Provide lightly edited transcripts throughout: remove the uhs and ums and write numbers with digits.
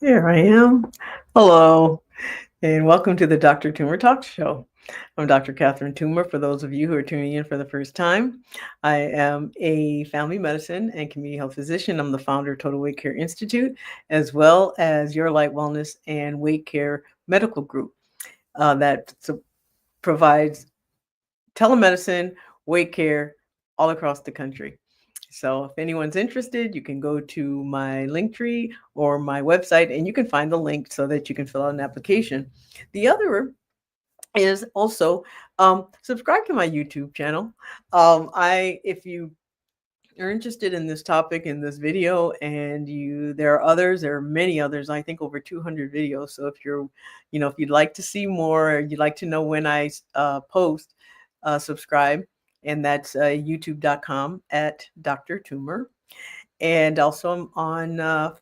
Here I am. Hello, and welcome to the Dr. Toomer Talk Show. I'm Dr. Catherine Toomer. For those of you who are tuning in for the first time, I am a family medicine and community health physician. I'm the founder of Total Weight Care Institute, as well as Your Light Wellness and Weight Care Medical Group that provides telemedicine, weight care all across the country. So if anyone's interested, you can go to my link tree or my website and you can find the link so that you can fill out an application. The other is also subscribe to my YouTube channel. If you are interested in this topic in this video, and there are many others. I think over 200 videos. So if you'd like to see more, or you'd like to know when I post, subscribe, and that's youtube.com at Dr. Toomer. And also I'm on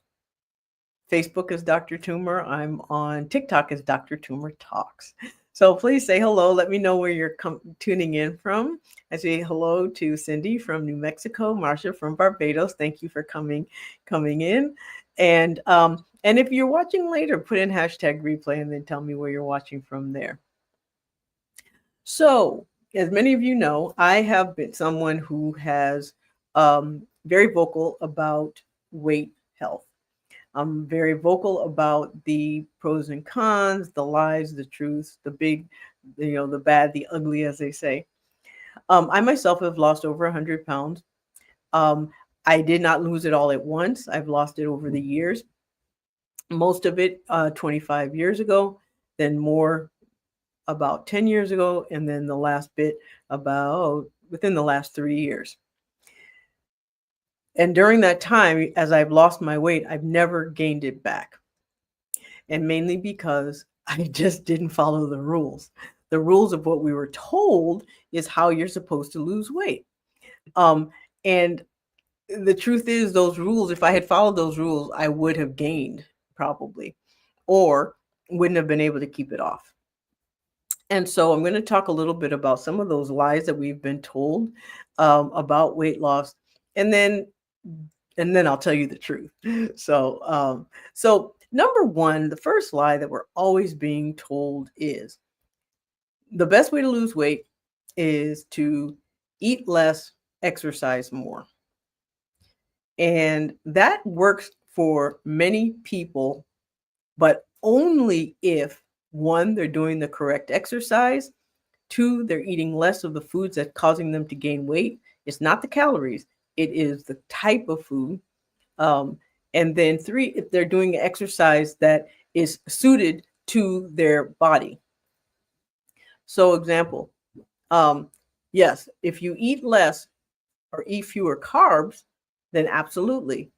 Facebook as Dr. Toomer. I'm on TikTok as Dr. Toomer Talks. So please say hello. Let me know where you're tuning in from. I say hello to Cindy from New Mexico, Marsha from Barbados. Thank you for coming in. And if you're watching later, put in hashtag replay and then tell me where you're watching from there. So, as many of you know, I have been someone who has very vocal about weight health. I'm very vocal about the pros and cons, the lies, the truths, the big, the bad, the ugly, as they say. I myself have lost over 100 pounds. I did not lose it all at once. I've lost it over the years. Most of it 25 years ago, then more about 10 years ago, and then the last bit about within the last 3 years. And during that time, as I've lost my weight, I've never gained it back. And mainly because I just didn't follow the rules. The rules of what we were told is how you're supposed to lose weight. And the truth is, those rules, if I had followed those rules, I would have gained probably, or wouldn't have been able to keep it off. And so I'm going to talk a little bit about some of those lies that we've been told about weight loss, and then I'll tell you the truth. So number one, the first lie that we're always being told is the best way to lose weight is to eat less, exercise more. And that works for many people, but only if, one, they're doing the correct exercise, two, they're eating less of the foods that's causing them to gain weight. It's not the calories, it is the type of food. And then three, if they're doing exercise that is suited to their body. So example, yes, if you eat less or eat fewer carbs, then absolutely.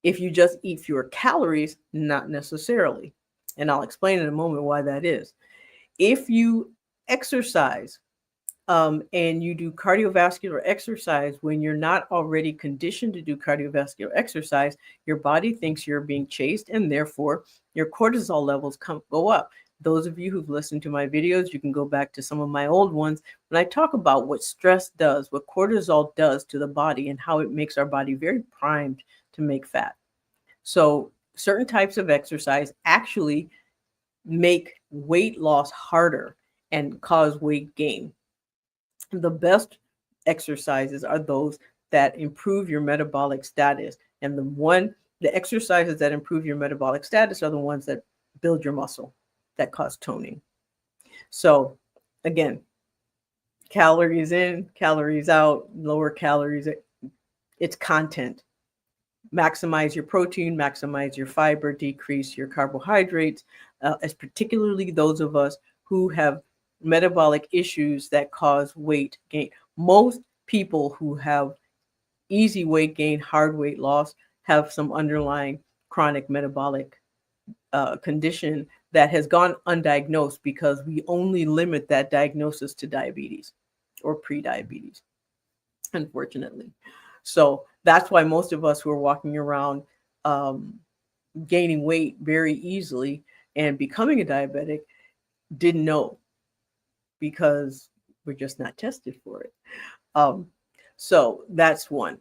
If you just eat fewer calories, not necessarily. And I'll explain in a moment why that is. If you exercise and you do cardiovascular exercise when you're not already conditioned to do cardiovascular exercise, your body thinks you're being chased, and therefore your cortisol levels go up. Those of you who've listened to my videos, you can go back to some of my old ones when I talk about what stress does, what cortisol does to the body, and how it makes our body very primed to make fat. So certain types of exercise actually make weight loss harder and cause weight gain. The best exercises are those that improve your metabolic status. And the exercises that improve your metabolic status are the ones that build your muscle, that cause toning. So again, calories in, calories out, lower calories, it's content. Maximize your protein, maximize your fiber, decrease your carbohydrates, as particularly those of us who have metabolic issues that cause weight gain. Most people who have easy weight gain, hard weight loss, have some underlying chronic metabolic condition that has gone undiagnosed because we only limit that diagnosis to diabetes or pre-diabetes, unfortunately. So that's why most of us who are walking around gaining weight very easily and becoming a diabetic didn't know, because we're just not tested for it. So that's one.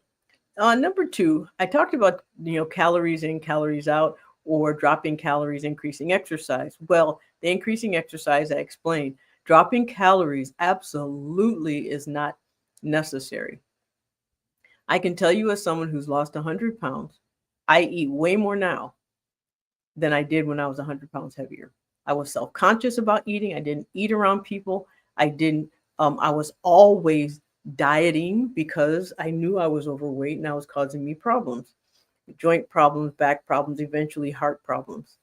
Number two, I talked about calories in, calories out. or dropping calories, increasing exercise. Well, the increasing exercise I explained, dropping calories absolutely is not necessary. I can tell you, as someone who's lost 100 pounds, I eat way more now than I did when I was 100 pounds heavier. I was self-conscious about eating. I didn't eat around people. I was always dieting because I knew I was overweight and that was causing me problems, joint problems, back problems, eventually heart problems.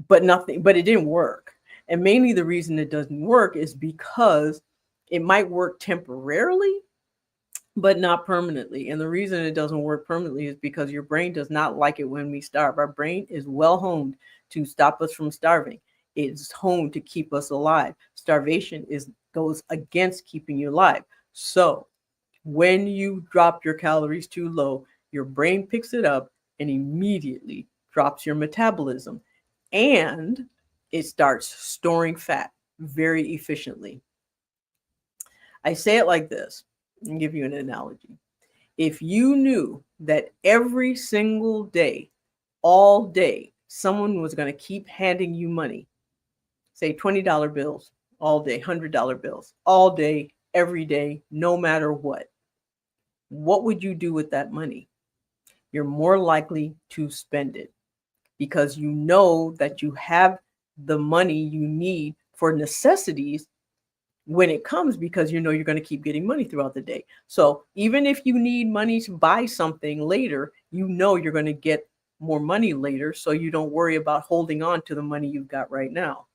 But it didn't work. And mainly the reason it doesn't work is because it might work temporarily, but not permanently. And the reason it doesn't work permanently is because your brain does not like it when we starve. Our brain is well honed to stop us from starving. It's honed to keep us alive. Starvation goes against keeping you alive. So when you drop your calories too low, your brain picks it up and immediately drops your metabolism, and it starts storing fat very efficiently. I say it like this. I'll give you an analogy. If you knew that every single day, all day, someone was going to keep handing you money, say $20 bills all day, $100 bills all day, every day, no matter what would you do with that money? You're more likely to spend it because you know that you have the money you need for necessities when it comes, because you know you're going to keep getting money throughout the day. So even if you need money to buy something later, you know you're going to get more money later, so you don't worry about holding on to the money you've got right now.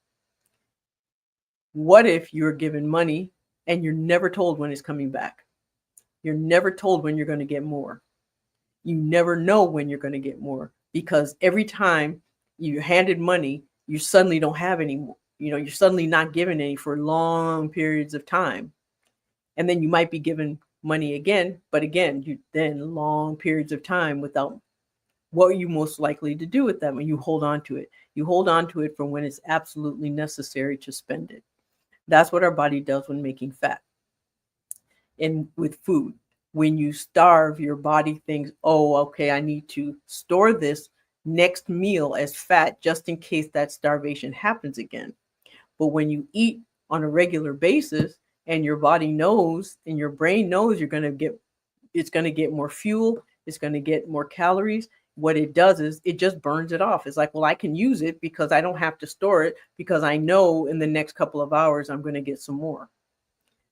What if you're given money and you're never told when it's coming back? You're never told when you're going to get more. You never know when you're going to get more, because every time you're handed money, you suddenly don't have any more. You're suddenly not given any for long periods of time. And then you might be given money again, but again, then long periods of time without. What are you most likely to do with that when you hold on to it? You hold on to it for when it's absolutely necessary to spend it. That's what our body does when making fat. And with food, when you starve, your body thinks, oh, okay, I need to store this next meal as fat just in case that starvation happens again. But when you eat on a regular basis and your body knows and your brain knows it's going to get more fuel, it's going to get more calories, what it does is it just burns it off. It's like, well, I can use it because I don't have to store it, because I know in the next couple of hours I'm going to get some more.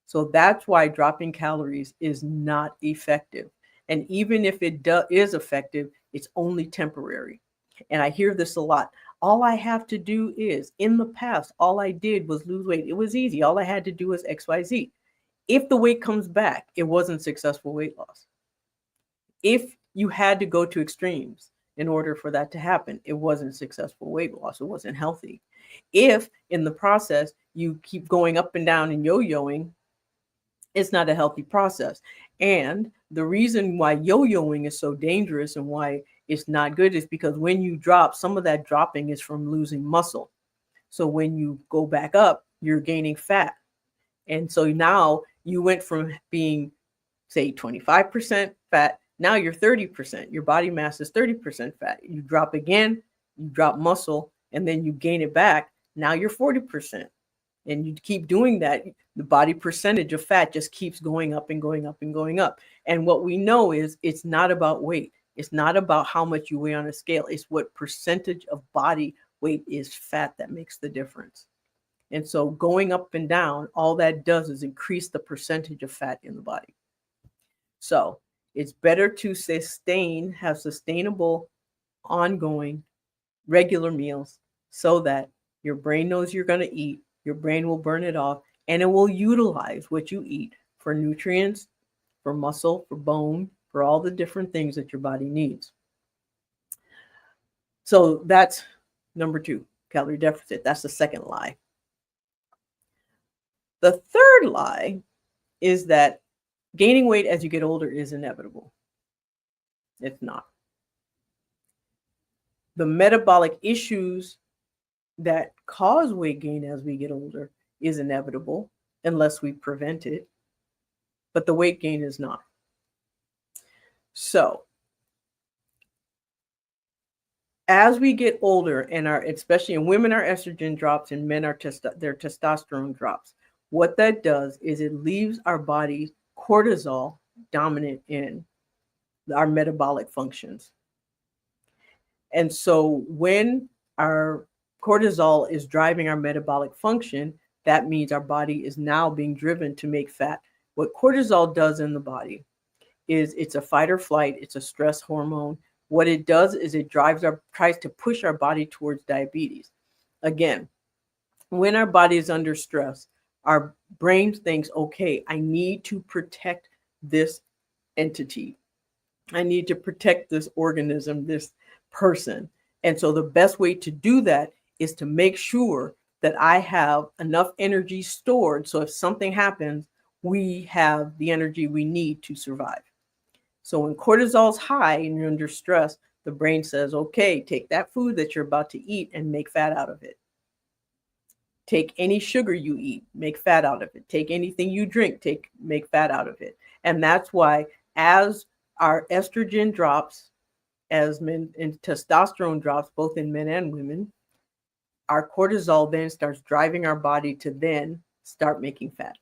So that's why dropping calories is not effective. And even if it is effective, it's only temporary. And I hear this a lot. All I have to do is, in the past, all I did was lose weight. It was easy. All I had to do was XYZ. If the weight comes back, it wasn't successful weight loss. If you had to go to extremes in order for that to happen, it wasn't successful weight loss. It wasn't healthy. If in the process you keep going up and down and yo-yoing, it's not a healthy process. And the reason why yo-yoing is so dangerous and why it's not good is because when you drop, some of that dropping is from losing muscle. So when you go back up, you're gaining fat. And so now you went from being, say, 25% fat, now you're 30%. Your body mass is 30% fat. You drop again, you drop muscle, and then you gain it back. Now you're 40%. And you keep doing that, the body percentage of fat just keeps going up and going up and going up. And what we know is it's not about weight. It's not about how much you weigh on a scale. It's what percentage of body weight is fat that makes the difference. And so going up and down, all that does is increase the percentage of fat in the body. So it's better to have sustainable, ongoing, regular meals so that your brain knows you're going to eat. Your brain will burn it off, and it will utilize what you eat for nutrients, for muscle, for bone, for all the different things that your body needs. So that's number 2, calorie deficit. That's the second lie. The third lie is that gaining weight as you get older is inevitable. It's not. The metabolic issues that cause weight gain as we get older is inevitable unless we prevent it, but the weight gain is not. So as we get older, and especially in women, our estrogen drops, and men, their testosterone drops. What that does is it leaves our body cortisol dominant in our metabolic functions. And so when our cortisol is driving our metabolic function, that means our body is now being driven to make fat. What cortisol does in the body is it's a fight or flight, it's a stress hormone. What it does is it tries to push our body towards diabetes. Again, when our body is under stress, our brain thinks, okay, I need to protect this entity. I need to protect this organism, this person. And so the best way to do that is to make sure that I have enough energy stored. So if something happens, we have the energy we need to survive. So when cortisol's high and you're under stress, the brain says, okay, take that food that you're about to eat and make fat out of it. Take any sugar you eat, make fat out of it. Take anything you drink, make fat out of it. And that's why as our estrogen drops, as men, and testosterone drops, both in men and women, our cortisol then starts driving our body to then start making fat.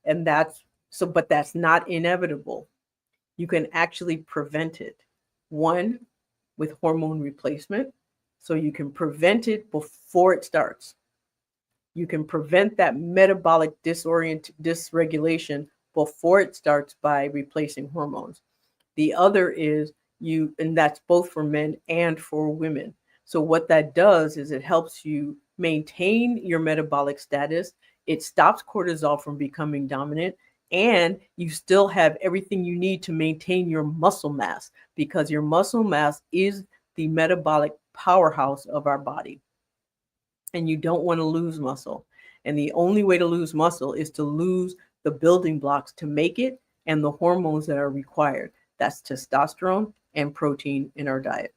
And but that's not inevitable. You can actually prevent it. One, with hormone replacement. So you can prevent it before it starts. You can prevent that metabolic dysregulation before it starts by replacing hormones. The other is and that's both for men and for women. So what that does is it helps you maintain your metabolic status. It stops cortisol from becoming dominant, and you still have everything you need to maintain your muscle mass, because your muscle mass is the metabolic powerhouse of our body. And you don't want to lose muscle. And the only way to lose muscle is to lose the building blocks to make it and the hormones that are required. That's testosterone and protein in our diet.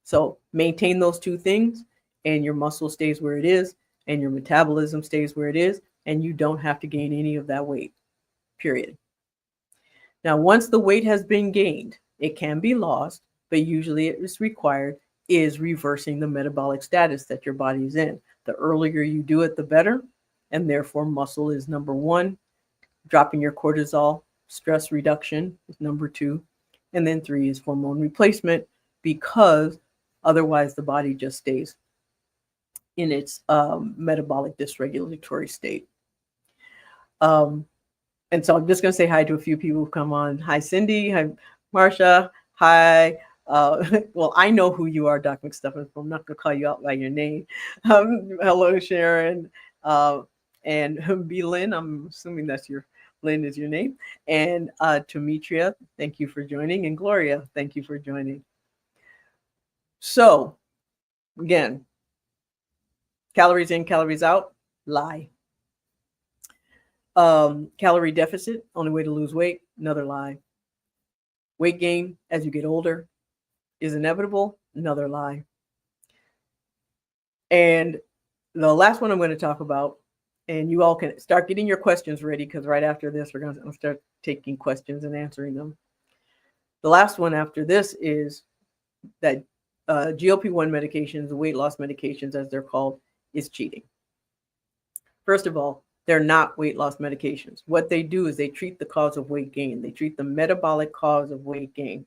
So maintain those two things, and your muscle stays where it is, and your metabolism stays where it is, and you don't have to gain any of that weight, period. Now, once the weight has been gained, it can be lost, but usually it is required, is reversing the metabolic status that your body is in. The earlier you do it, the better. And therefore, muscle is number one. Dropping your cortisol, stress reduction is number two. And then three is hormone replacement, because otherwise the body just stays in its metabolic dysregulatory state. And so I'm just going to say hi to a few people who've come on. Hi, Cindy. Hi, Marsha. Hi. Well, I know who you are, Dr. McStuffins, but I'm not going to call you out by your name. Hello, Sharon. And B. Lynn, I'm assuming Lynn is your name. And Demetria, thank you for joining. And Gloria, thank you for joining. So, again, calories in, calories out, lie. Calorie deficit, only way to lose weight, another lie. Weight gain as you get older is inevitable, another lie. And the last one I'm going to talk about, and you all can start getting your questions ready, because right after this, we're going to start taking questions and answering them. The last one after this is that GLP-1 medications, weight loss medications, as they're called, is cheating. First of all, they're not weight loss medications. What they do is they treat the cause of weight gain. They treat the metabolic cause of weight gain.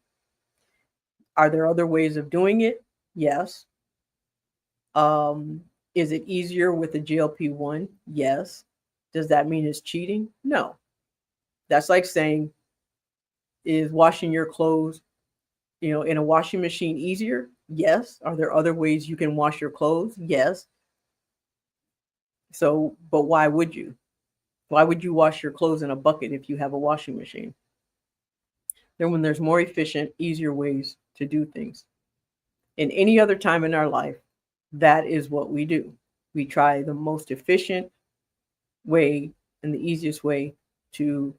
Are there other ways of doing it? Yes. Is it easier with a GLP-1? Yes. Does that mean it's cheating? No. That's like saying, is washing your clothes, in a washing machine easier? Yes. Are there other ways you can wash your clothes? Yes. So, but why would you? Why would you wash your clothes in a bucket if you have a washing machine? Then when there's more efficient, easier ways to do things. In any other time in our life, that is what we do. We try the most efficient way and the easiest way to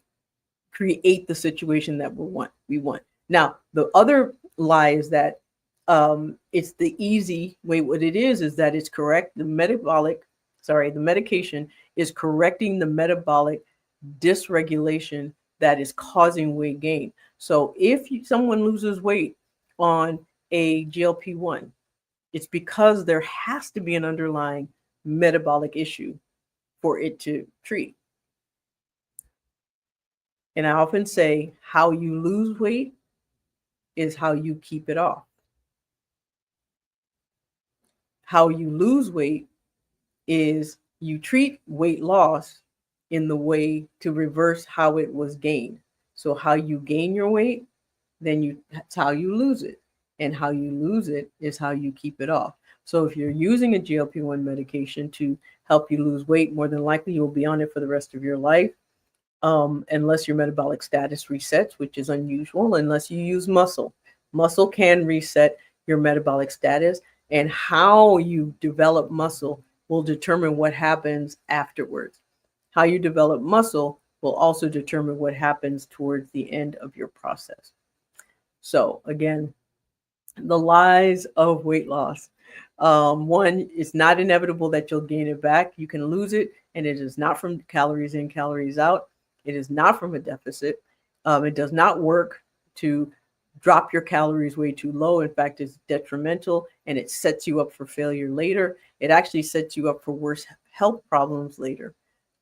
create the situation that we want. Now, the other lie is that it's the easy way. What it is that it's correct. The medication is correcting the metabolic dysregulation that is causing weight gain. So if someone loses weight on a GLP-1, it's because there has to be an underlying metabolic issue for it to treat. And I often say how you lose weight is how you keep it off. How you lose weight is you treat weight loss in the way to reverse how it was gained. So how you gain your weight, then that's how you lose it. And how you lose it is how you keep it off. So if you're using a GLP-1 medication to help you lose weight, more than likely you'll be on it for the rest of your life, unless your metabolic status resets, which is unusual, unless you use muscle. Muscle can reset your metabolic status, and how you develop muscle will determine what happens afterwards. How you develop muscle will also determine what happens towards the end of your process. So again, the lies of weight loss. One, it's not inevitable that you'll gain it back. You can lose it, and it is not from calories in, calories out. It is not from a deficit. It does not work to drop your calories way too low. In fact, it's detrimental, and it sets you up for failure later. It actually sets you up for worse health problems later.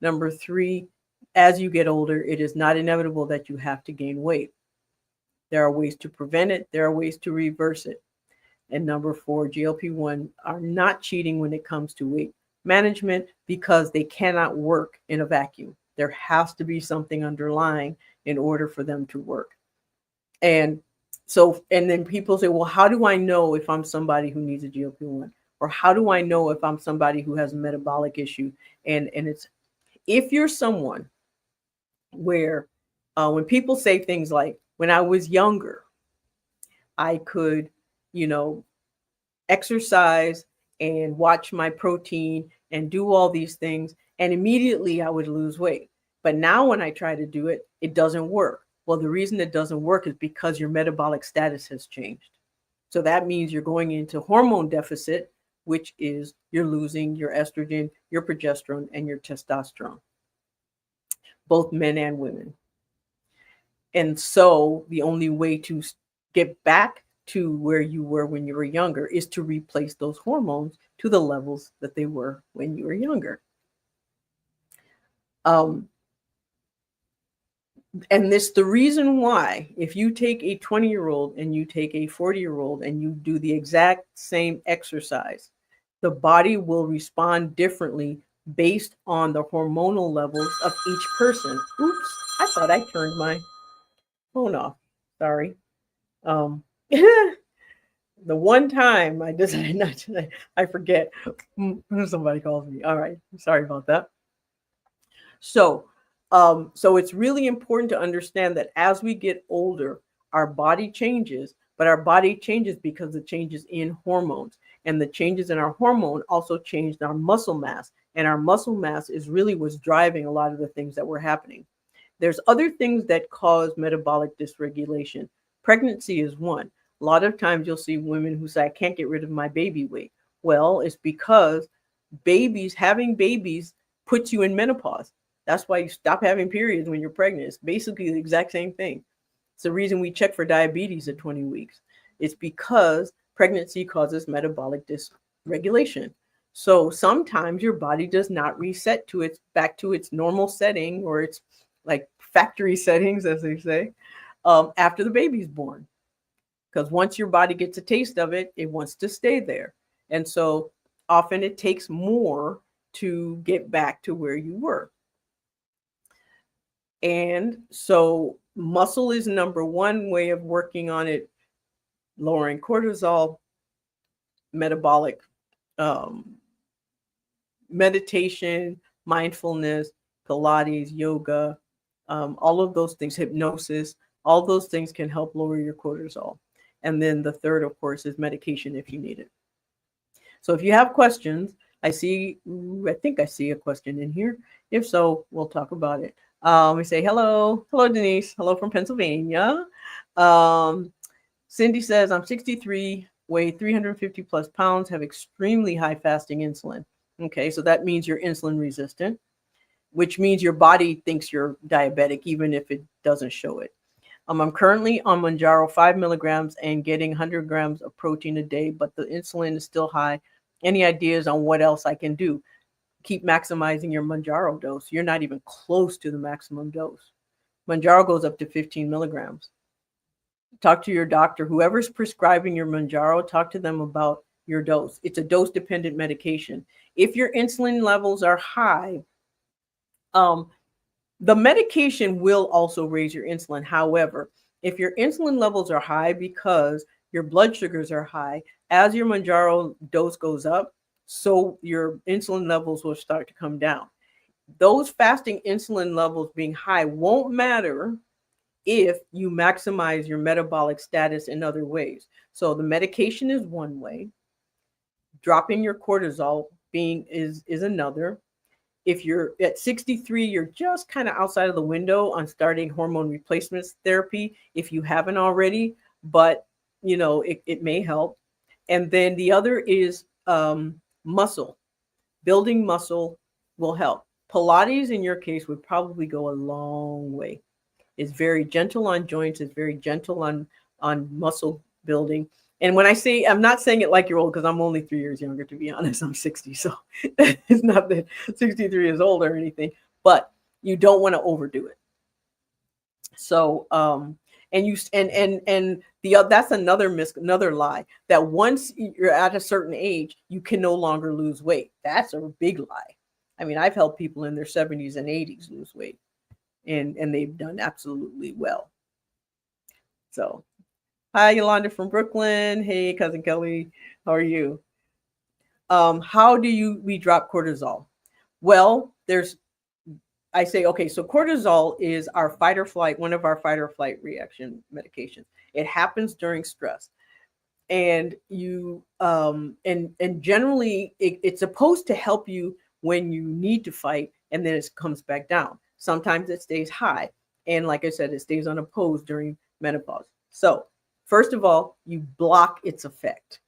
Number three, as you get older, it is not inevitable that you have to gain weight. There are ways to prevent it. There are ways to reverse it. And number four, GLP-1 are not cheating when it comes to weight management because they cannot work in a vacuum. There has to be something underlying in order for them to work. And then people say, well, how do I know if I'm somebody who needs a GLP-1? Or how do I know if I'm somebody who has a metabolic issue? And it's, if you're someone where when people say things like, when I was younger, I could, exercise and watch my protein and do all these things, and immediately I would lose weight. But now when I try to do it, it doesn't work. Well, the reason it doesn't work is because your metabolic status has changed. So that means you're going into hormone deficit, which is you're losing your estrogen, your progesterone, and your testosterone, both men and women. And so the only way to get back to where you were when you were younger is to replace those hormones to the levels that they were when you were younger. And this the reason why, if you take a 20-year-old and you take a 40-year-old and you do the exact same exercise, the body will respond differently based on the hormonal levels of each person. Oops, I thought I turned my phone off. Sorry. The one time I decided not to, I forget. Somebody calls me. All right. Sorry about that. So it's really important to understand that as we get older, our body changes, but our body changes because the changes in hormones, and the changes in our hormone also changed our muscle mass, and our muscle mass is really what's driving a lot of the things that were happening. There's other things that cause metabolic dysregulation. Pregnancy is one. A lot of times you'll see women who say, I can't get rid of my baby weight. Well, it's because having babies puts you in menopause. That's why you stop having periods when you're pregnant. It's basically the exact same thing. It's the reason we check for diabetes at 20 weeks. It's because pregnancy causes metabolic dysregulation. So sometimes your body does not reset back to its normal setting, or its like factory settings, as they say, after the baby's born. Because once your body gets a taste of it, it wants to stay there. And so often it takes more to get back to where you were. And so muscle is number one way of working on it, lowering cortisol, metabolic, meditation, mindfulness, Pilates, yoga, all of those things, hypnosis, all those things can help lower your cortisol. And then the third, of course, is medication if you need it. So if you have questions, I think I see a question in here. If so, we'll talk about it. We say, hello, Denise. Hello from Pennsylvania. Cindy says, I'm 63, weigh 350 plus pounds, have extremely high fasting insulin. Okay, so that means you're insulin resistant, which means your body thinks you're diabetic, even if it doesn't show it. I'm currently on Manjaro 5 milligrams and getting 100 grams of protein a day, but the insulin is still high. Any ideas on what else I can do? Keep maximizing your Manjaro dose. You're not even close to the maximum dose. Manjaro goes up to 15 milligrams. Talk to your doctor. Whoever's prescribing your Manjaro, talk to them about your dose. It's a dose-dependent medication. If your insulin levels are high, the medication will also raise your insulin. However, if your insulin levels are high because your blood sugars are high, as your Manjaro dose goes up, so your insulin levels will start to come down. Those fasting insulin levels being high won't matter if you maximize your metabolic status in other ways. So the medication is one way. Dropping your cortisol is another. If you're at 63, you're just kind of outside of the window on starting hormone replacement therapy if you haven't already, but it may help. And then the other is muscle. Building muscle will help. Pilates in your case would probably go a long way. It's very gentle on joints. It's very gentle on muscle building. And when I say, I'm not saying it like you're old, because I'm only 3 years younger, to be honest. I'm 60, so it's not that 63 is old or anything, but you don't want to overdo it. So, that's another lie, that once you're at a certain age, you can no longer lose weight. That's a big lie. I mean, I've helped people in their 70s and 80s lose weight, and they've done absolutely well. So, hi, Yolanda from Brooklyn. Hey, Cousin Kelly, how are you? How do we drop cortisol? Well, I say, okay, so cortisol is our fight or flight, one of our fight or flight reaction medications. It happens during stress. And and generally it's supposed to help you when you need to fight, and then it comes back down. Sometimes it stays high. And like I said, it stays unopposed during menopause. So first of all, you block its effect.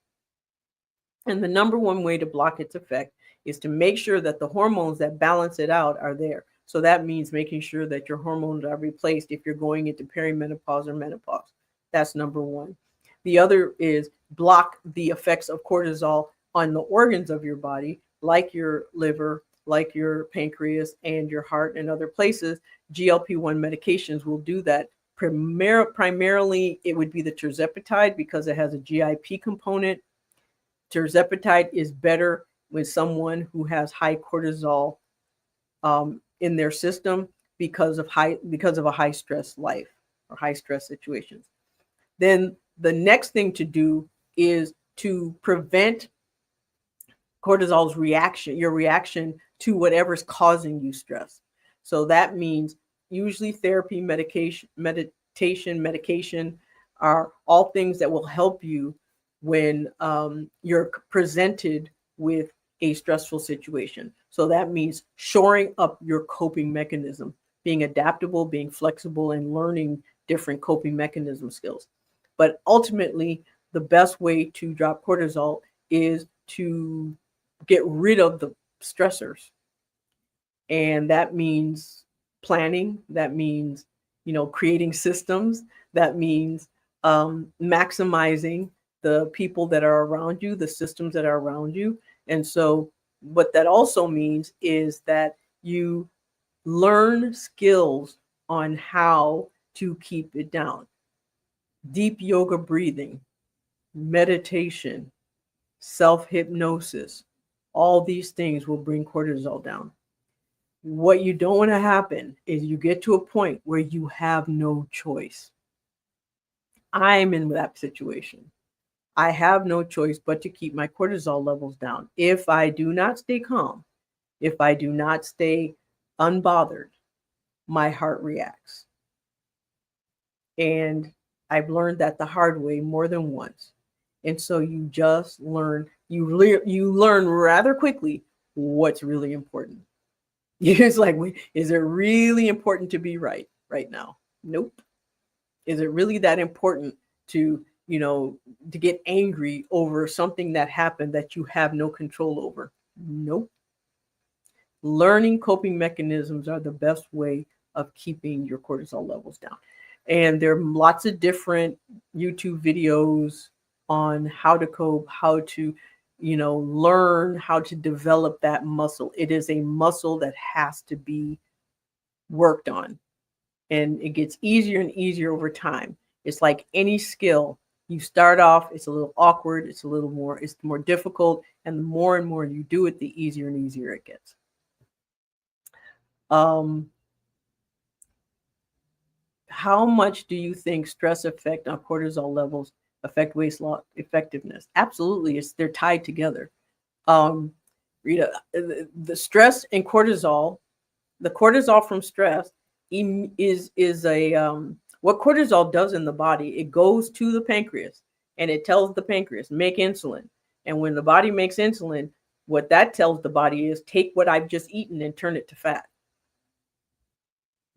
And the number one way to block its effect is to make sure that the hormones that balance it out are there. So that means making sure that your hormones are replaced if you're going into perimenopause or menopause. That's number one. The other is block the effects of cortisol on the organs of your body, like your liver, like your pancreas and your heart and other places. GLP-1 medications will do that. Primarily, it would be the tirzepatide because it has a GIP component. Tirzepatide is better with someone who has high cortisol in their system because of a high stress life or high stress situations. Then the next thing to do is to prevent cortisol's your reaction to whatever's causing you stress. So that means usually therapy, meditation are all things that will help you when you're presented with a stressful situation. So that means shoring up your coping mechanism, being adaptable, being flexible, and learning different coping mechanism skills. But ultimately, the best way to drop cortisol is to get rid of the stressors. And that means planning. That means, creating systems. That means maximizing the people that are around you, the systems that are around you. And so what that also means is that you learn skills on how to keep it down. Deep yoga breathing, meditation, self-hypnosis, all these things will bring cortisol down. What you don't want to happen is you get to a point where you have no choice. I'm in that situation. I have no choice but to keep my cortisol levels down. If I do not stay calm, if I do not stay unbothered, my heart reacts. And I've learned that the hard way more than once. And so you just learn, you learn rather quickly what's really important. It's like, is it really important to be right now? Nope. Is it really that important to get angry over something that happened that you have no control over? Nope. Learning coping mechanisms are the best way of keeping your cortisol levels down. And there are lots of different YouTube videos on how to cope, how to, learn how to develop that muscle. It is a muscle that has to be worked on, and it gets easier and easier over time. It's like any skill. You start off, it's a little awkward, it's more difficult, and the more and more you do it, the easier and easier it gets. How much do you think stress effect on cortisol levels affect weight loss effectiveness? Absolutely, they're tied together. Rita, the stress and cortisol, the cortisol from stress is what cortisol does in the body. It goes to the pancreas and it tells the pancreas make insulin. And when the body makes insulin, what that tells the body is take what I've just eaten and turn it to fat.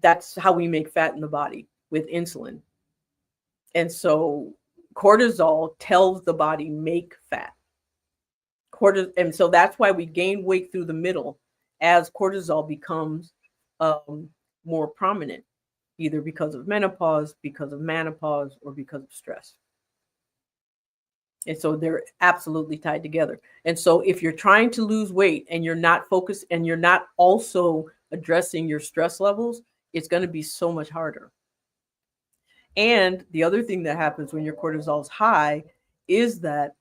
That's how we make fat in the body, with insulin. And so cortisol tells the body make fat. And so that's why we gain weight through the middle as cortisol becomes more prominent, either because of menopause, because of menopause, or because of stress. And so they're absolutely tied together. And so if you're trying to lose weight and you're not focused and you're not also addressing your stress levels, it's going to be so much harder. And the other thing that happens when your cortisol is high is that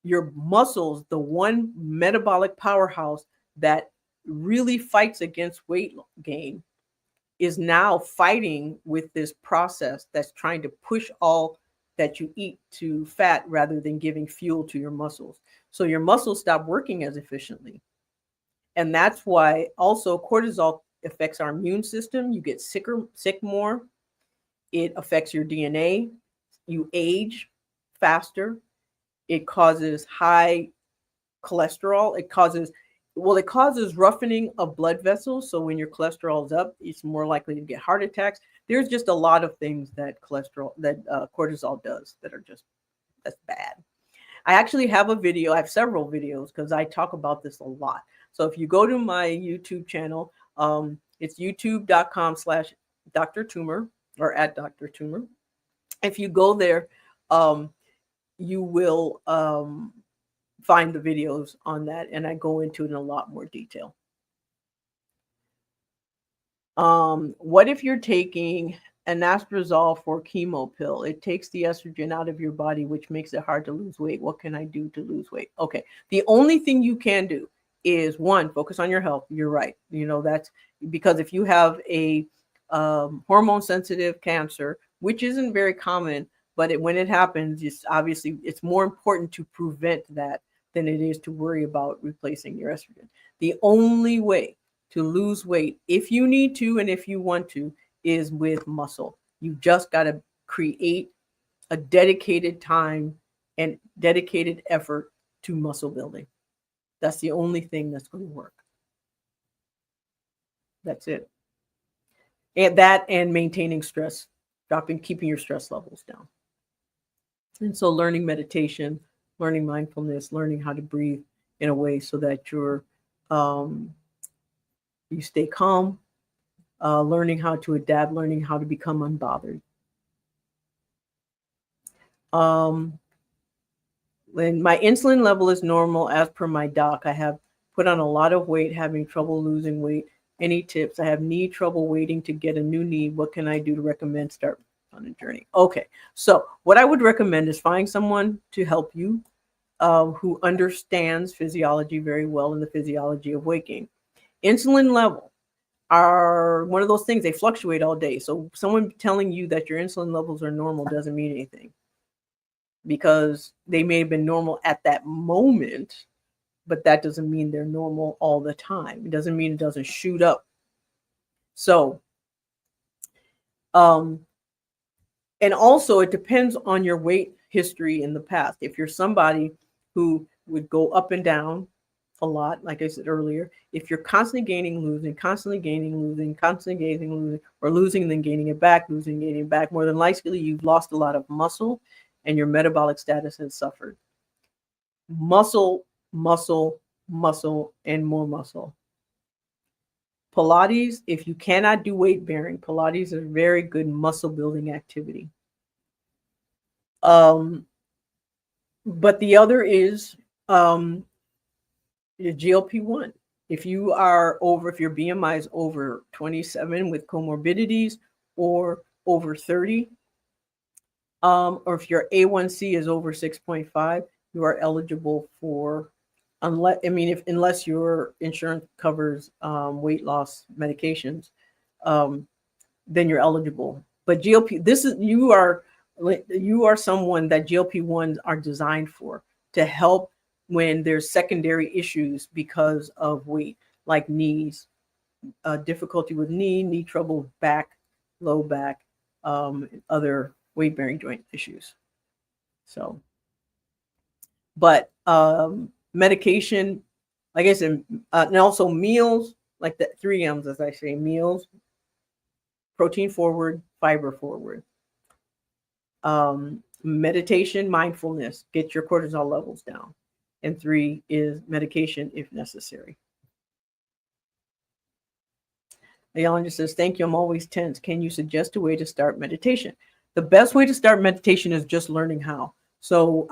your muscles, the one metabolic powerhouse that really fights against weight gain, is now fighting with this process that's trying to push all that you eat to fat rather than giving fuel to your muscles. So your muscles stop working as efficiently. And that's why also cortisol affects our immune system. You get sick more. It affects your DNA. You age faster. It causes high cholesterol. It causes roughening of blood vessels. So when your cholesterol is up, it's more likely to get heart attacks. There's just a lot of things that cortisol does that's bad. I actually have a video. I have several videos because I talk about this a lot. So if you go to my YouTube channel, it's youtube.com/Dr. Toomer or at Dr. Toomer. If you go there, you will find the videos on that, and I go into it in a lot more detail. What if you're taking anastrozole for chemo pill? It takes the estrogen out of your body, which makes it hard to lose weight. What can I do to lose weight? Okay, the only thing you can do is, one, focus on your health. You're right. That's because if you have a hormone sensitive cancer, which isn't very common, but when it happens, it's more important to prevent that than it is to worry about replacing your estrogen. The only way to lose weight, if you need to and if you want to, is with muscle. You just got to create a dedicated time and dedicated effort to muscle building. That's the only thing that's going to work. That's it. And maintaining stress, keeping your stress levels down. And so learning meditation, learning mindfulness, learning how to breathe in a way so that you stay calm, learning how to adapt, learning how to become unbothered. When my insulin level is normal as per my doc, I have put on a lot of weight, having trouble losing weight. Any tips? I have knee trouble waiting to get a new knee. What can I do to recommend start on a journey? Okay, so what I would recommend is find someone to help you who understands physiology very well and the physiology of weight gain. Insulin level are one of those things, they fluctuate all day. So someone telling you that your insulin levels are normal doesn't mean anything, because they may have been normal at that moment, but that doesn't mean they're normal all the time. It doesn't mean it doesn't shoot up. So, and also it depends on your weight history in the past. If you're somebody who would go up and down a lot, like I said earlier, if you're constantly gaining, losing, constantly gaining, losing, constantly gaining, losing, or losing and then gaining it back, losing, gaining it back, more than likely you've lost a lot of muscle and your metabolic status has suffered. Muscle, muscle, muscle, and more muscle. Pilates, if you cannot do weight bearing, Pilates is a very good muscle building activity. But the other is the GLP-1. If your BMI is over 27 with comorbidities or over 30, or if your A1C is over 6.5, you are eligible for, unless your insurance covers weight loss medications, then you're eligible. But you are someone that GLP-1s are designed for, to help when there's secondary issues because of weight, like knees, difficulty with knee trouble, back, low back, other weight bearing joint issues. So, but medication, like I said, and also meals, like the 3 M's, as I say: meals, protein forward, fiber forward. Meditation, mindfulness, get your cortisol levels down. And 3 is medication if necessary. Yolanda says, thank you. I'm always tense. Can you suggest a way to start meditation? The best way to start meditation is just learning how. So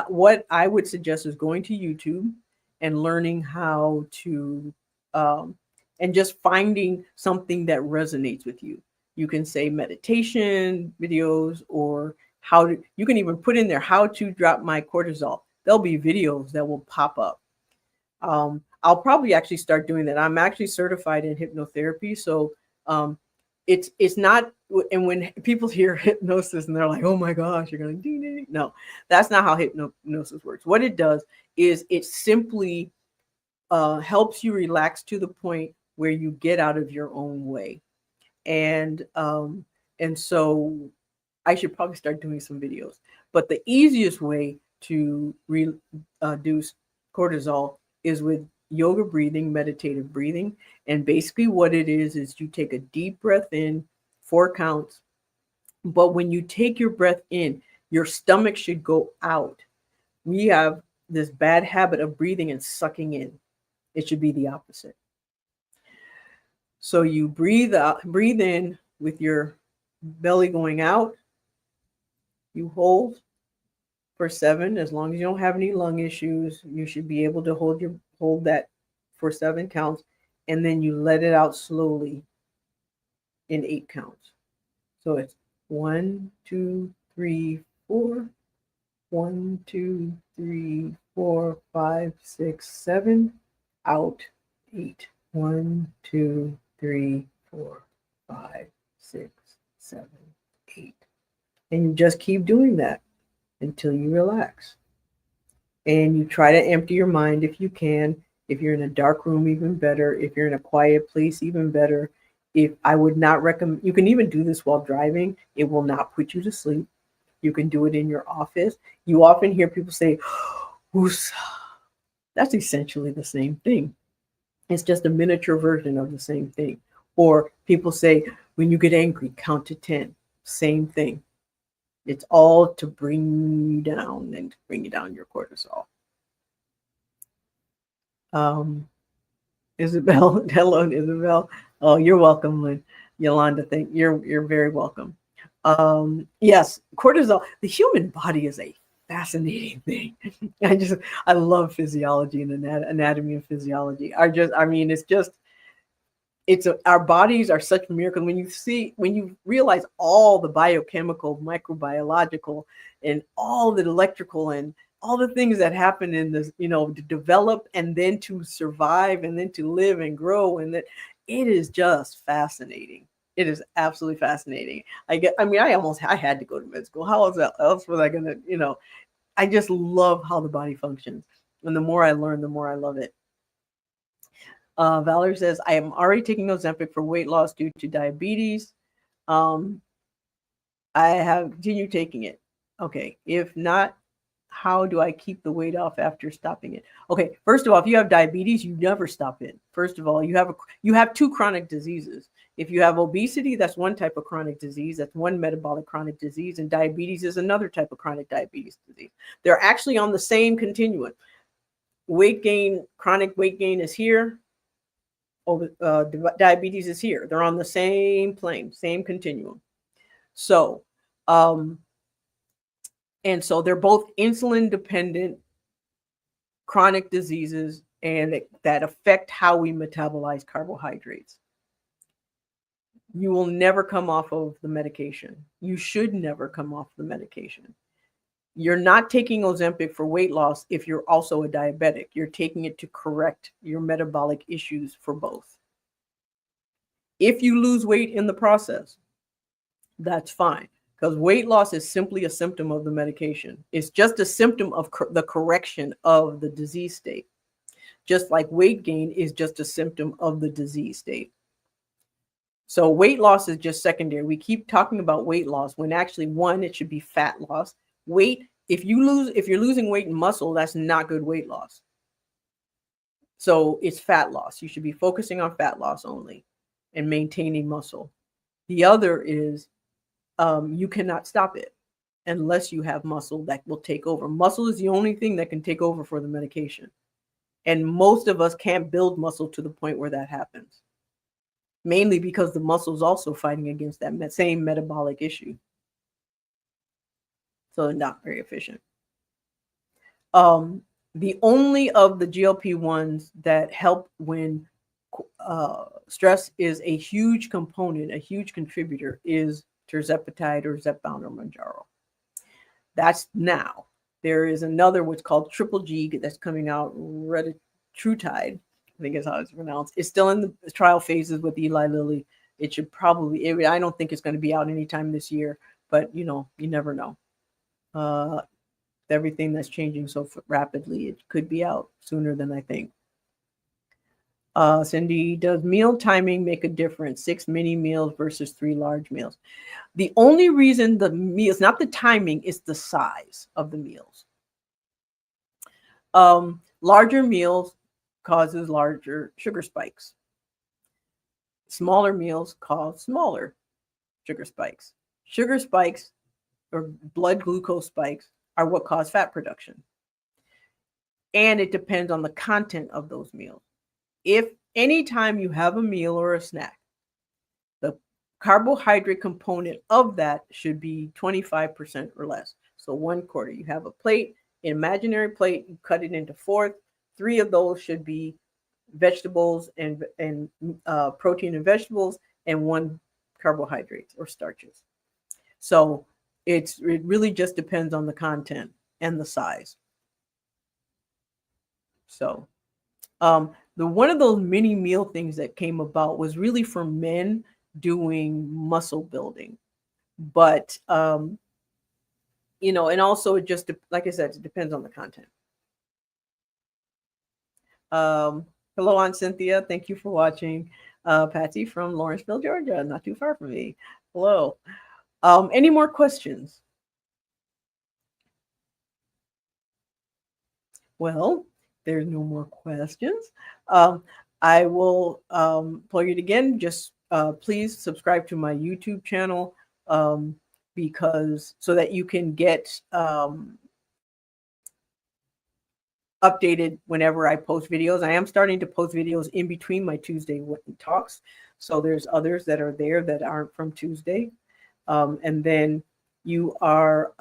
what I would suggest is going to YouTube and learning how to, and just finding something that resonates with you. You can say meditation videos, or you can even put in there how to drop my cortisol. There'll be videos that will pop up. I'll probably actually start doing that. I'm actually certified in hypnotherapy. So it's not, and when people hear hypnosis and they're like, oh my gosh, you're going to no, that's not how hypnosis works. What it does is it simply helps you relax to the point where you get out of your own way. And so I should probably start doing some videos. But the easiest way to reduce cortisol is with yoga breathing, meditative breathing. And basically what it is you take a deep breath in, 4 counts. But when you take your breath in, your stomach should go out. We have this bad habit of breathing and sucking in. It should be the opposite. So you breathe in with your belly going out. You hold for 7. As long as you don't have any lung issues, you should be able to hold that for 7 counts, and then you let it out slowly in 8 counts. So it's 1, 2, 3, 4. 1, 2, 3, 4, 5, 6, 7. Out 8. 1, 2, 3, 4, 5, 6, 7, 8. And you just keep doing that until you relax. And you try to empty your mind if you can. If you're in a dark room, even better. If you're in a quiet place, even better. I would not recommend, you can even do this while driving. It will not put you to sleep. You can do it in your office. You often hear people say, woosah. That's essentially the same thing. It's just a miniature version of the same thing. Or people say, when you get angry, count to 10. Same thing. It's all to bring you down and to bring you down your cortisol. Isabel, hello, Isabel. Oh, you're welcome, Lynn. Yolanda, you're very welcome. Yes, cortisol. The human body is a fascinating thing. I love physiology and anatomy and physiology. Our bodies are such miracles. When you realize all the biochemical, microbiological, and all the electrical and all the things that happen in this, to develop and then to survive and then to live and grow, and that it is just fascinating. It is absolutely fascinating. I had to go to med school. How else was I going to, I just love how the body functions. And the more I learn, the more I love it. Valerie says, I am already taking Ozempic for weight loss due to diabetes. I have continued taking it. Okay. If not, how do I keep the weight off after stopping it? Okay. First of all, if you have diabetes, you never stop it. First of all, you have 2 chronic diseases. If you have obesity, that's one type of chronic disease. That's one metabolic chronic disease. And diabetes is another type of chronic diabetes disease. They're actually on the same continuum. Weight gain, chronic weight gain is here. diabetes is here. They're on the same plane, same continuum. So, and so they're both insulin dependent chronic diseases and that affect how we metabolize carbohydrates. You will never come off of the medication. You should never come off the medication. You're not taking Ozempic for weight loss if you're also a diabetic. You're taking it to correct your metabolic issues for both. If you lose weight in the process, that's fine, because weight loss is simply a symptom of the medication. It's just a symptom of the correction of the disease state, just like weight gain is just a symptom of the disease state. So weight loss is just secondary. We keep talking about weight loss when actually, one, it should be fat loss. Weight, if you're losing weight and muscle, that's not good weight loss. So it's fat loss. You should be focusing on fat loss only and maintaining muscle. The other is you cannot stop it unless you have muscle that will take over. Muscle is the only thing that can take over for the medication. And most of us can't build muscle to the point where that happens, mainly because the muscle is also fighting against that same metabolic issue. So they're not very efficient. The only of the GLP-1s that help when stress is a huge component, a huge contributor, is tirzepatide or Zepbound or Mounjaro. That's now. There is another what's called Triple G that's coming out, retatrutide, I think is how it's pronounced. It's still in the trial phases with Eli Lilly. It should probably, I don't think it's going to be out anytime this year, but you never know. Everything that's changing so rapidly, it could be out sooner than I think. Cindy, does meal timing make a difference? 6 mini meals versus 3 large meals. The only reason the meals, not the timing, is the size of the meals. Larger meals causes larger sugar spikes. Smaller meals cause smaller sugar spikes. Sugar spikes or blood glucose spikes are what cause fat production. And it depends on the content of those meals. If anytime you have a meal or a snack, the carbohydrate component of that should be 25% or less. So 1/4, you have a plate, an imaginary plate, you cut it into 4. 3 of those should be vegetables and protein and vegetables, and 1 carbohydrates or starches. So it really just depends on the content and the size. So one of those mini meal things that came about was really for men doing muscle building, but and also it just, like I said, it depends on the content. Hello, Aunt Cynthia. Thank you for watching. Patsy from Lawrenceville, Georgia, not too far from me. Hello. Any more questions? Well, there's no more questions. I will plug it again. Just please subscribe to my YouTube channel because so that you can get updated whenever I post videos. I am starting to post videos in between my Tuesday talks. So there's others that are there that aren't from Tuesday. And then you are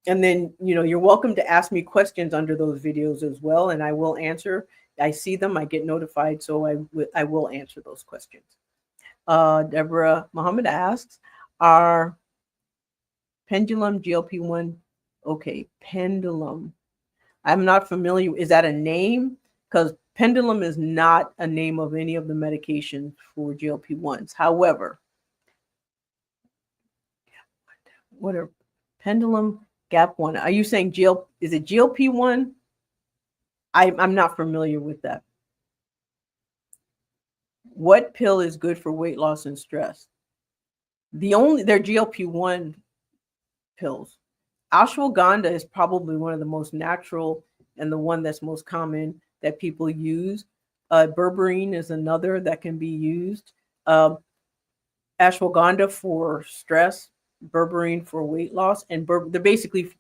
and then, you're welcome to ask me questions under those videos as well, and I will answer. I see them, I get notified, so I will answer those questions. Deborah Muhammad asks, are pendulum GLP-1? Okay, pendulum. I'm not familiar. Is that a name? Because pendulum is not a name of any of the medications for GLP-1s. However, what are pendulum? GAP1. Are you saying is it GLP-1? I'm not familiar with that. What pill is good for weight loss and stress? They're GLP-1 pills. Ashwagandha is probably one of the most natural and the one that's most common that people use. Berberine is another that can be used. Ashwagandha for stress, berberine for weight loss, and they're basically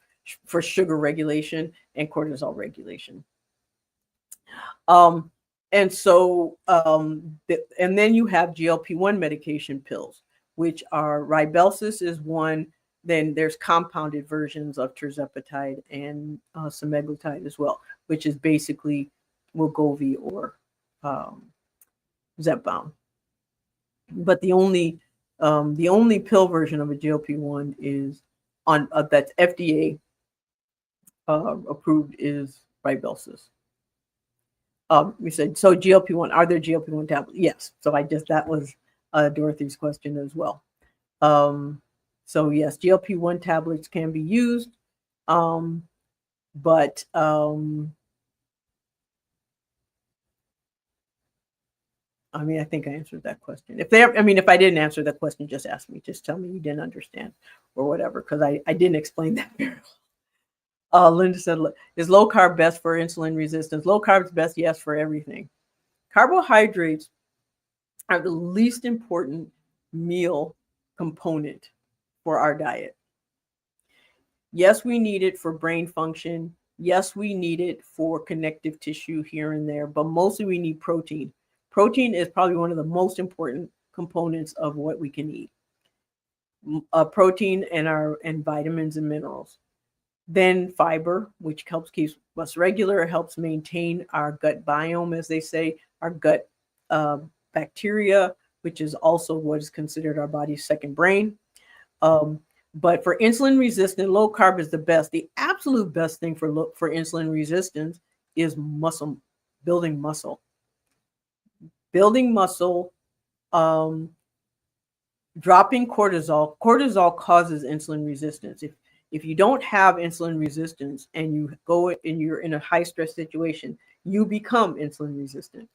for sugar regulation and cortisol regulation. And so, and then you have GLP-1 medication pills, which are Ribelsis is one. Then there's compounded versions of tirzepatide and semaglutide as well, which is basically Wegovy or um, Zepbound. But the only pill version of a GLP-1 is on that's FDA approved is Ribelsis. We said, so GLP-1, are there GLP-1 tablets? Yes. So that was Dorothy's question as well. So yes, GLP-1 tablets can be used, but I mean, I think I answered that question. If I didn't answer that question, just ask me. Just tell me you didn't understand or whatever, because I didn't explain that very well. Linda said, is low carb best for insulin resistance? Low carb is best, yes, for everything. Carbohydrates are the least important meal component for our diet. Yes, we need it for brain function. Yes, we need it for connective tissue here and there, but mostly we need protein. Protein is probably one of the most important components of what we can eat. Protein and vitamins and minerals. Then fiber, which helps keep us regular, helps maintain our gut biome, as they say, our gut bacteria, which is also what is considered our body's second brain. But for insulin resistant, low carb is the best. The absolute best thing for insulin resistance is building muscle. Building muscle, dropping cortisol. Cortisol causes insulin resistance. If you don't have insulin resistance and you go and you're in a high stress situation, you become insulin resistant.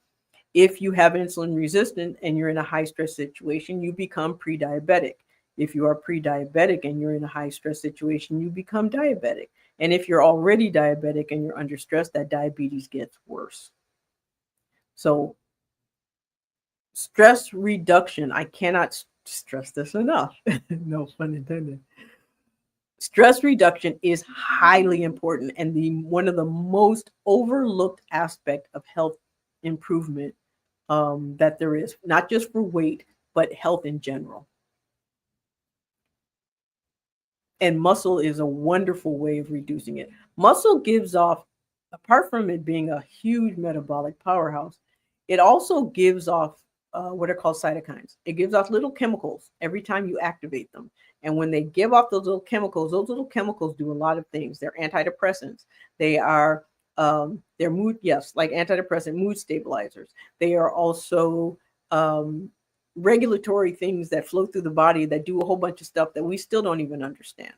If you have insulin resistant and you're in a high stress situation, you become pre-diabetic. If you are pre-diabetic and you're in a high stress situation, you become diabetic. And if you're already diabetic and you're under stress, that diabetes gets worse. So stress reduction, I cannot stress this enough. No pun intended. Stress reduction is highly important and one of the most overlooked aspect of health improvement that there is, not just for weight, but health in general. And muscle is a wonderful way of reducing it. Muscle gives off, apart from it being a huge metabolic powerhouse, it also gives off what are called cytokines. It gives off little chemicals every time you activate them. And when they give off those little chemicals do a lot of things. They're antidepressants. They are they're like antidepressant mood stabilizers. They are also regulatory things that flow through the body that do a whole bunch of stuff that we still don't even understand.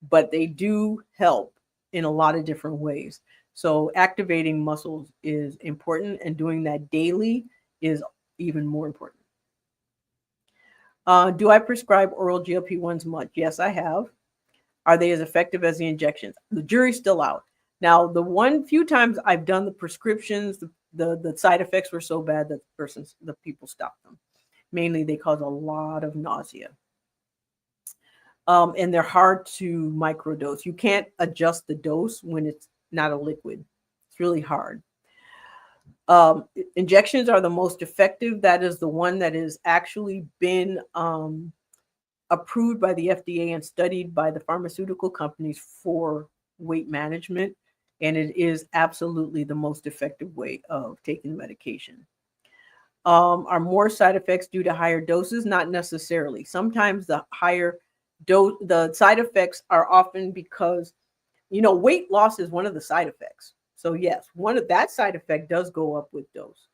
But they do help in a lot of different ways. So activating muscles is important, and doing that daily is even more important. Do I prescribe oral GLP-1s much? Yes, I have. Are they as effective as the injections? The jury's still out. Now, the few times I've done the prescriptions, the side effects were so bad that the people stopped them. Mainly, they cause a lot of nausea. And they're hard to microdose. You can't adjust the dose when it's not a liquid. It's really hard. Injections are the most effective. That is the one that has actually been approved by the FDA and studied by the pharmaceutical companies for weight management. And it is absolutely the most effective way of taking medication. Are more side effects due to higher doses? Not necessarily. Sometimes the higher dose, the side effects are often because, weight loss is one of the side effects. So yes, one of that side effect does go up with dose.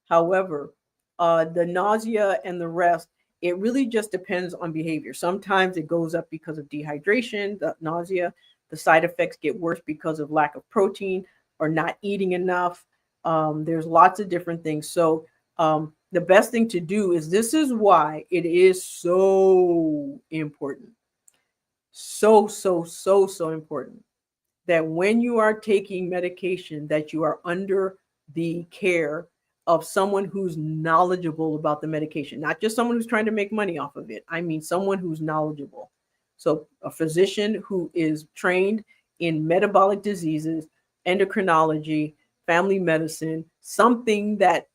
However, the nausea and the rest, it really just depends on behavior. Sometimes it goes up because of dehydration, the nausea. The side effects get worse because of lack of protein or not eating enough. There's lots of different things. So the best thing to do is, this is why it is so important. So important that when you are taking medication, that you are under the care of someone who's knowledgeable about the medication, not just someone who's trying to make money off of it. I mean, someone who's knowledgeable. So a physician who is trained in metabolic diseases, endocrinology, family medicine, something that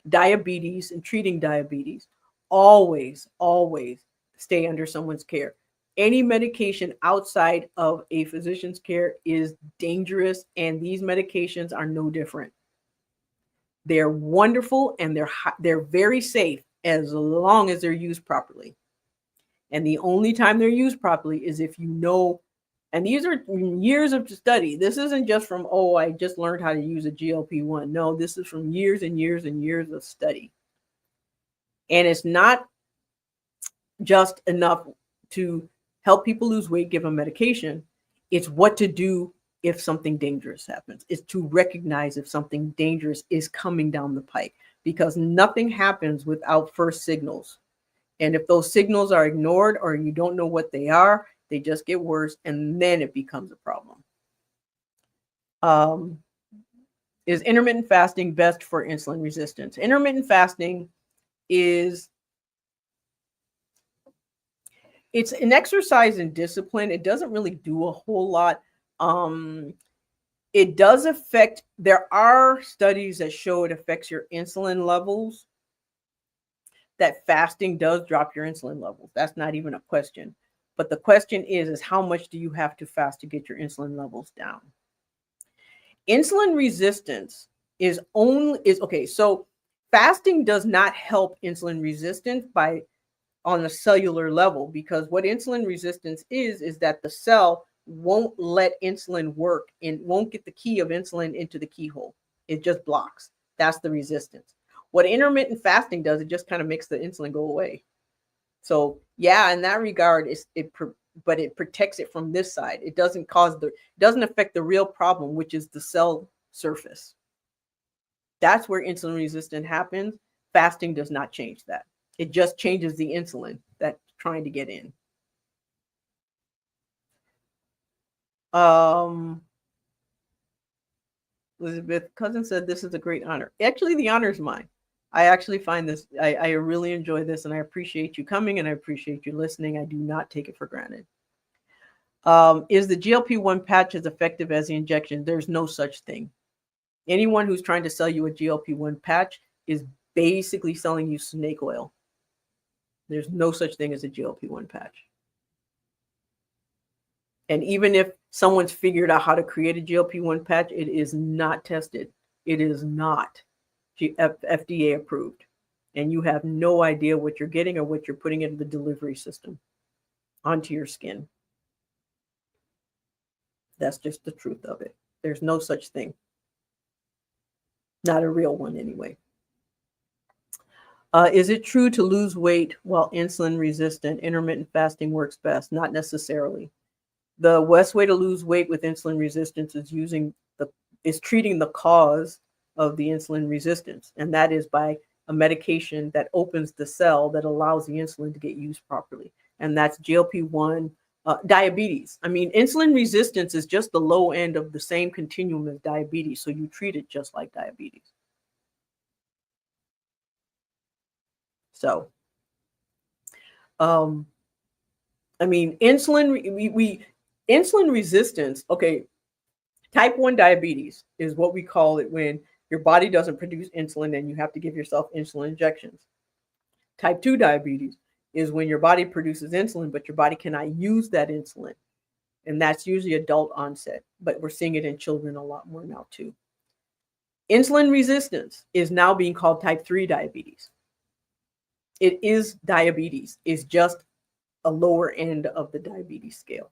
diabetes and treating diabetes, always, always stay under someone's care. Any medication outside of a physician's care is dangerous, and these medications are no different. They're wonderful and they're very safe as long as they're used properly. And the only time they're used properly is if you know, and these are years of study. This isn't just from, oh, I just learned how to use a GLP-1. No, this is from years and years and years of study. And it's not just enough to help people lose weight, give them medication. It's what to do if something dangerous happens. It's to recognize if something dangerous is coming down the pike, because nothing happens without first signals. And if those signals are ignored or you don't know what they are, they just get worse, and then it becomes a problem. Is intermittent fasting best for insulin resistance? Intermittent fasting it's an exercise in discipline. It doesn't really do a whole lot. It does affect, there are studies that show it affects your insulin levels, that fasting does drop your insulin levels. That's not even a question. But the question is how much do you have to fast to get your insulin levels down? Insulin resistance is okay. So fasting does not help insulin resistance on a cellular level, because what insulin resistance is that the cell won't let insulin work and won't get the key of insulin into the keyhole. It just blocks. That's the resistance. What intermittent fasting does, it just kind of makes the insulin go away. So yeah, in that regard, but it protects it from this side. It doesn't affect the real problem, which is the cell surface. That's where insulin resistance happens. Fasting does not change that. It just changes the insulin that's trying to get in. Elizabeth Cousin said, this is a great honor. Actually, the honor is mine. I actually find this, I really enjoy this, and I appreciate you coming, and I appreciate you listening. I do not take it for granted. Is the GLP-1 patch as effective as the injection? There's no such thing. Anyone who's trying to sell you a GLP-1 patch is basically selling you snake oil. There's no such thing as a GLP-1 patch. And even if someone's figured out how to create a GLP-1 patch, it is not tested. It is not FDA approved. And you have no idea what you're getting or what you're putting into the delivery system onto your skin. That's just the truth of it. There's no such thing. Not a real one anyway. Is it true to lose weight while insulin resistant? Intermittent fasting works best? Not necessarily. The best way to lose weight with insulin resistance is treating the cause of the insulin resistance, and that is by a medication that opens the cell that allows the insulin to get used properly, and that's GLP-1. Diabetes. I mean, insulin resistance is just the low end of the same continuum as diabetes, so you treat it just like diabetes. So, I mean, insulin resistance. Okay, type 1 diabetes is what we call it when your body doesn't produce insulin and you have to give yourself insulin injections. Type 2 diabetes is when your body produces insulin, but your body cannot use that insulin. And that's usually adult onset, but we're seeing it in children a lot more now too. Insulin resistance is now being called type 3 diabetes. It is diabetes. It's just a lower end of the diabetes scale.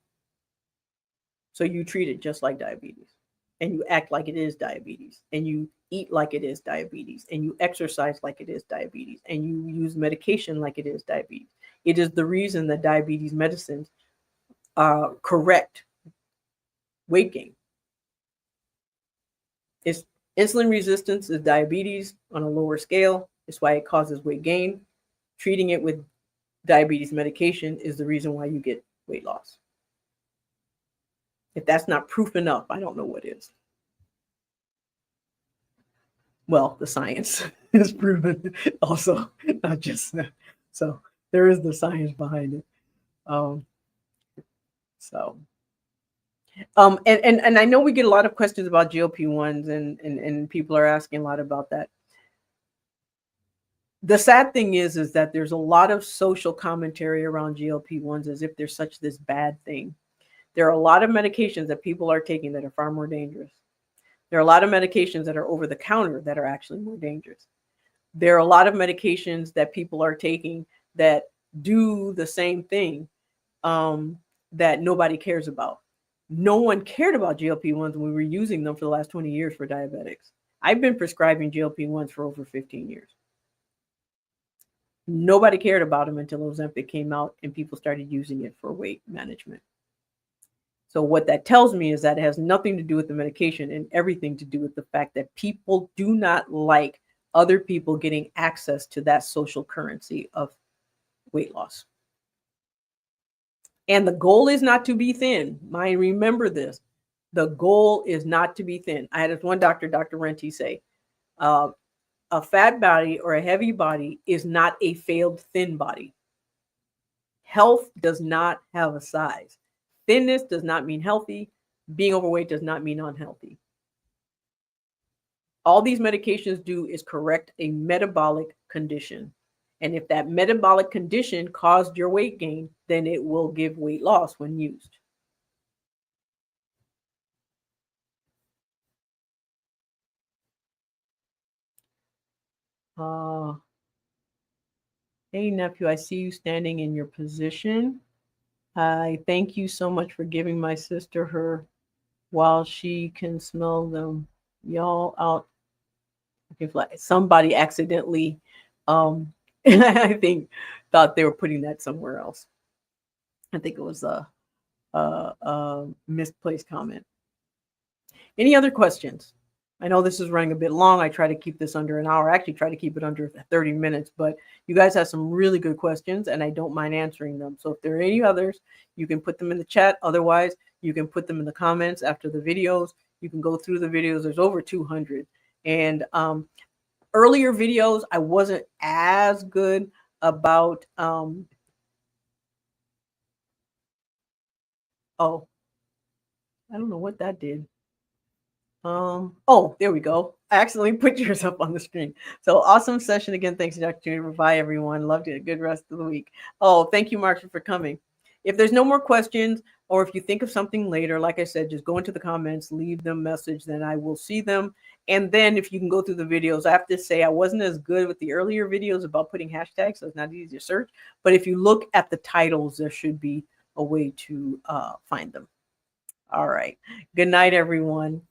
So you treat it just like diabetes, and you act like it is diabetes, and you eat like it is diabetes, and you exercise like it is diabetes, and you use medication like it is diabetes. It is the reason that diabetes medicines correct weight gain. It's insulin resistance is diabetes on a lower scale. It's why it causes weight gain. Treating it with diabetes medication is the reason why you get weight loss. If that's not proof enough, I don't know what is. Well, the science is proven also, not just that. So there is the science behind it. So And I know we get a lot of questions about GLP-1s, and people are asking a lot about that. The sad thing is that there's a lot of social commentary around GLP-1s as if they're such this bad thing. There are a lot of medications that people are taking that are far more dangerous. There are a lot of medications that are over the counter that are actually more dangerous. There are a lot of medications that people are taking that do the same thing, that nobody cares about. No one cared about GLP-1s when we were using them for the last 20 years for diabetics. I've been prescribing GLP-1s for over 15 years. Nobody cared about them until Ozempic came out and people started using it for weight management. So what that tells me is that it has nothing to do with the medication and everything to do with the fact that people do not like other people getting access to that social currency of weight loss. And the goal is not to be thin. Remember this. The goal is not to be thin. I had this one doctor, Dr. Renty, say, a fat body or a heavy body is not a failed thin body. Health does not have a size. Thinness does not mean healthy. Being overweight does not mean unhealthy. All these medications do is correct a metabolic condition. And if that metabolic condition caused your weight gain, then it will give weight loss when used. Hey, nephew, I see you standing in your position. I thank you so much for giving my sister her while she can smell them. Y'all out. Somebody accidentally, I think, thought they were putting that somewhere else. I think it was a misplaced comment. Any other questions? I know this is running a bit long. I try to keep this under an hour. I actually try to keep it under 30 minutes, but you guys have some really good questions and I don't mind answering them. So if there are any others, you can put them in the chat. Otherwise, you can put them in the comments after the videos. You can go through the videos. There's over 200. And earlier videos, I wasn't as good about, oh, I don't know what that did. Oh, there we go. I accidentally put yours up on the screen. So awesome session again. Thanks, Dr. Toomer. Bye, everyone. Loved it. Good rest of the week. Oh, thank you, Marsha, for coming. If there's no more questions, or if you think of something later, like I said, just go into the comments, leave them a message, then I will see them. And then if you can go through the videos, I have to say I wasn't as good with the earlier videos about putting hashtags, so it's not easy to search. But if you look at the titles, there should be a way to find them. All right. Good night, everyone.